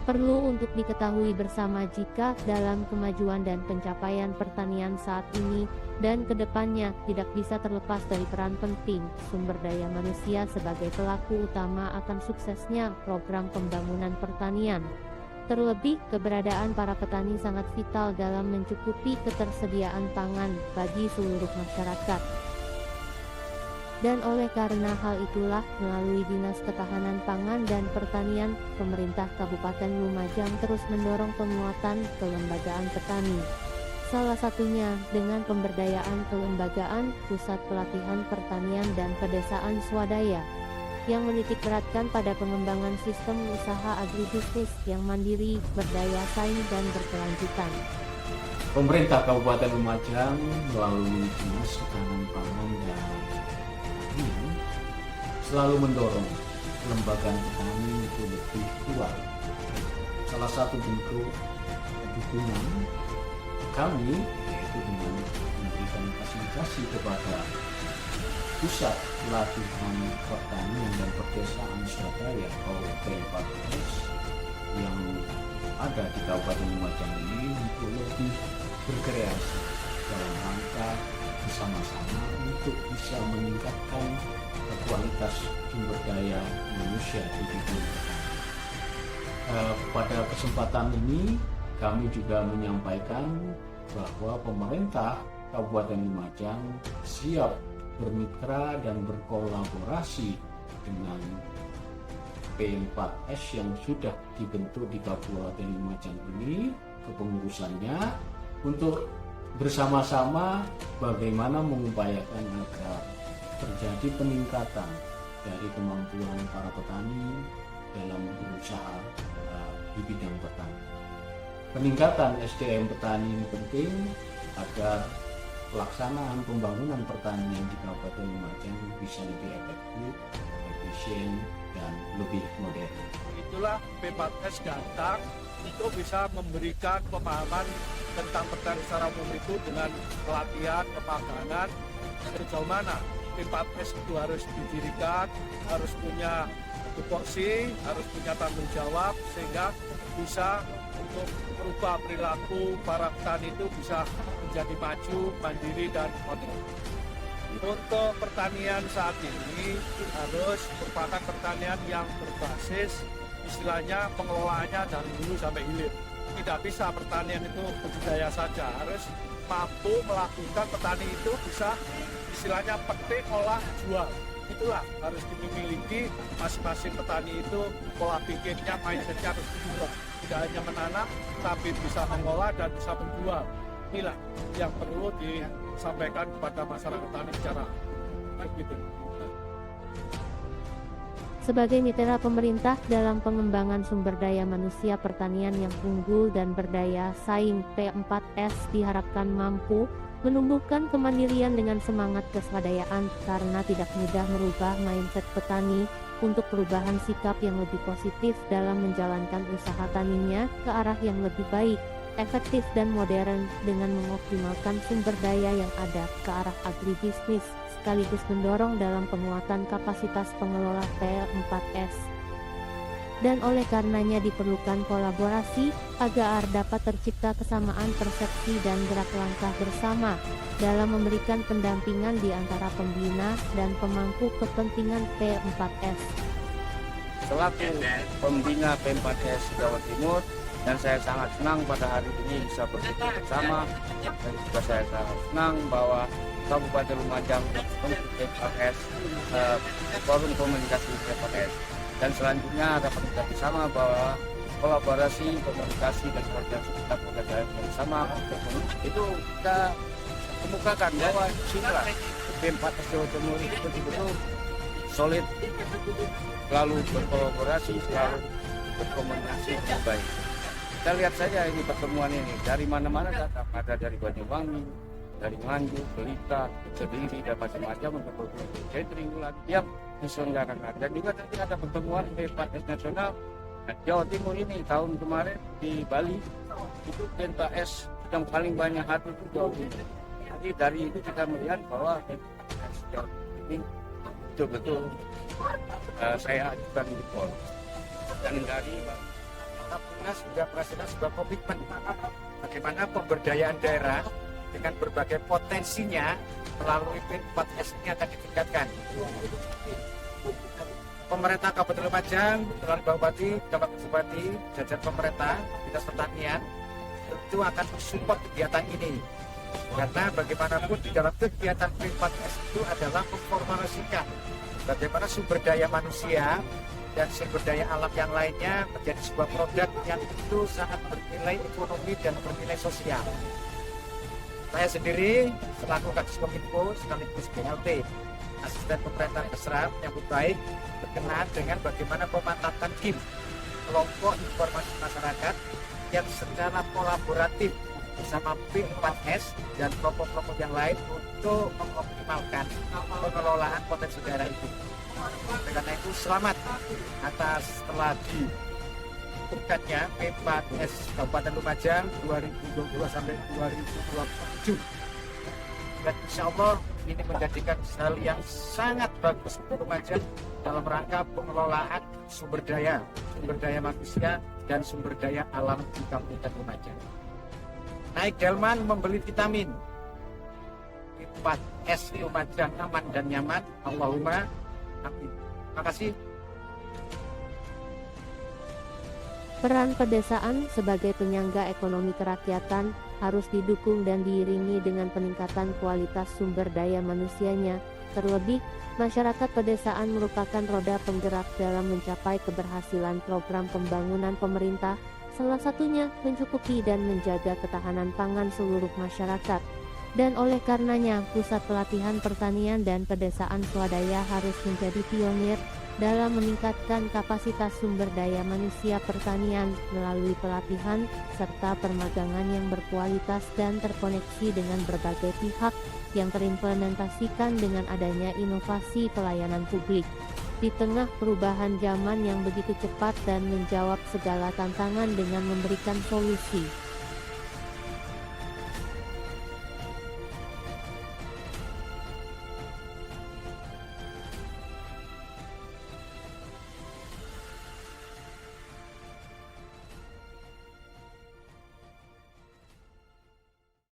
Perlu untuk diketahui bersama jika dalam kemajuan dan pencapaian pertanian saat ini dan kedepannya tidak bisa terlepas dari peran penting sumber daya manusia sebagai pelaku utama akan suksesnya program pembangunan pertanian. Terlebih, keberadaan para petani sangat vital dalam mencukupi ketersediaan pangan bagi seluruh masyarakat. Dan oleh karena hal itulah, melalui Dinas Ketahanan Pangan dan Pertanian, pemerintah Kabupaten Lumajang terus mendorong penguatan kelembagaan petani. Salah satunya dengan pemberdayaan kelembagaan Pusat Pelatihan Pertanian dan Pedesaan Swadaya, yang menitik beratkan pada pengembangan sistem usaha agribisnis yang mandiri, berdaya saing dan berkelanjutan. Pemerintah Kabupaten Lumajang melalui Dinas Ketahanan Pangan dan Pertanian selalu mendorong kelembagaan petani itu lebih kuat. Salah satu bentuk dukungan kami yaitu dengan memberikan fasilitasi kepada Pusat Pelatihan Pertanian dan Pedesaan Swadaya atau P4S yang ada di Kabupaten Lumajang ini untuk lebih berkreasi dalam rangka bersama-sama untuk bisa meningkatkan kualitas sumber daya manusia di bidang petani. Pada kesempatan ini kami juga menyampaikan bahwa pemerintah Kabupaten Lumajang siap bermitra dan berkolaborasi dengan P4S yang sudah dibentuk di Kabupaten Lumajang ini, kepengurusannya, untuk bersama-sama bagaimana mengupayakan agar terjadi peningkatan dari kemampuan para petani dalam berusaha di bidang petani. Peningkatan SDM petani ini penting agar pelaksanaan pembangunan pertanian di Kabupaten Lumajang bisa lebih efektif, efisien, dan lebih modern. Itulah P4S datang untuk bisa memberikan pemahaman tentang pertanian secara umum itu dengan pelatihan, kemagangan, sejauh mana P4S itu harus didirikan, harus punya tupoksi, harus punya tanggung jawab, sehingga bisa untuk merubah perilaku para petani itu bisa menjadi maju, mandiri, dan modern. Untuk pertanian saat ini harus merupakan pertanian yang berbasis istilahnya pengelolaannya dari hulu sampai hilir. Tidak bisa pertanian itu budidaya saja, harus mampu melakukan petani itu bisa istilahnya petik, olah, jual. Itulah harus dimiliki masing-masing petani itu, pola pikirnya, mindsetnya harus berubah. Tidak hanya menanam, tapi bisa mengolah dan bisa menjual. Inilah yang perlu disampaikan kepada masyarakat petani secara begitu. Sebagai mitra pemerintah dalam pengembangan sumber daya manusia pertanian yang unggul dan berdaya saing, P4S diharapkan mampu menumbuhkan kemandirian dengan semangat keswadayaan karena tidak mudah merubah mindset petani untuk perubahan sikap yang lebih positif dalam menjalankan usaha taninya ke arah yang lebih baik, efektif dan modern dengan mengoptimalkan sumber daya yang ada ke arah agribisnis, sekaligus mendorong dalam penguatan kapasitas pengelola P4S. Dan oleh karenanya diperlukan kolaborasi agar dapat tercipta kesamaan persepsi dan gerak langkah bersama dalam memberikan pendampingan di antara pembina dan pemangku kepentingan P4S. Selaku pembina P4S Jawa Timur, dan saya sangat senang pada hari ini bisa berkumpul bersama, dan juga saya sangat senang bahwa Kabupaten Lumajang membentuk P4S, forum komunikasi P4S, dan selanjutnya dapat kita bersama bahwa kolaborasi, komunikasi dan koordinasi kita bersama itu kita kemukakan bahwa sinilah P4S Jawa Timur itu betul-betul solid, selalu berkolaborasi, selalu berkomunikasi dengan baik. Kita lihat saja ini pertemuan ini dari mana-mana datang, ada dari Banyuwangi, dari Nganjuk, Blitar, Kediri, dan macam-macam untuk berkumpul catering yang diselenggarakan. Dan juga nanti ada pertemuan P4S nasional Jawa Timur ini tahun kemarin di Bali, itu P4S yang paling banyak hadir itu Jawa Timur. Jadi dari itu kita melihat bahwa P4S Jawa Timur ini betul-betul saya ajukan jempol. Dan dari Alhamdulillah sudah menghasilkan sebuah komitmen bagaimana pemberdayaan daerah dengan berbagai potensinya melalui P4S ini akan ditingkatkan. Pemerintah Kabupaten Lumajang, melalui Bapak Bupati, Bapak Bupati, jajar pemerintah, Dinas Pertanian, tentu akan mensupport kegiatan ini. Karena bagaimanapun di dalam kegiatan P4S itu adalah memformulasikan bagaimana sumber daya manusia dan sumber daya alam yang lainnya menjadi sebuah produk yang itu sangat bernilai ekonomi dan bernilai sosial. Saya sendiri selaku Kadis Kominfo sekaligus BLT Asisten Pemerintahan Mesra menyambut baik berkenaan dengan bagaimana pemantapan KIM kelompok informasi masyarakat yang secara kolaboratif bersama P4S dan kelompok-kelompok yang lain untuk mengoptimalkan pengelolaan potensi daerah itu. Karena itu selamat atas telah dibentukkannya P4S Kabupaten Lumajang 2022 sampai 2027. Dan insya Allah ini menjadikan hal yang sangat bagus untuk Lumajang dalam rangka pengelolaan sumber daya manusia dan sumber daya alam di Kabupaten Lumajang. Naik delman membeli vitamin. P4S Lumajang aman dan nyaman. Allahumma amin. Terima kasih. Peran pedesaan sebagai penyangga ekonomi kerakyatan harus didukung dan diiringi dengan peningkatan kualitas sumber daya manusianya. Terlebih, masyarakat pedesaan merupakan roda penggerak dalam mencapai keberhasilan program pembangunan pemerintah, salah satunya mencukupi dan menjaga ketahanan pangan seluruh masyarakat. Dan oleh karenanya, Pusat Pelatihan Pertanian dan Pedesaan Swadaya harus menjadi pionir dalam meningkatkan kapasitas sumber daya manusia pertanian melalui pelatihan serta permagangan yang berkualitas dan terkoneksi dengan berbagai pihak yang terimplementasikan dengan adanya inovasi pelayanan publik. Di tengah perubahan zaman yang begitu cepat dan menjawab segala tantangan dengan memberikan solusi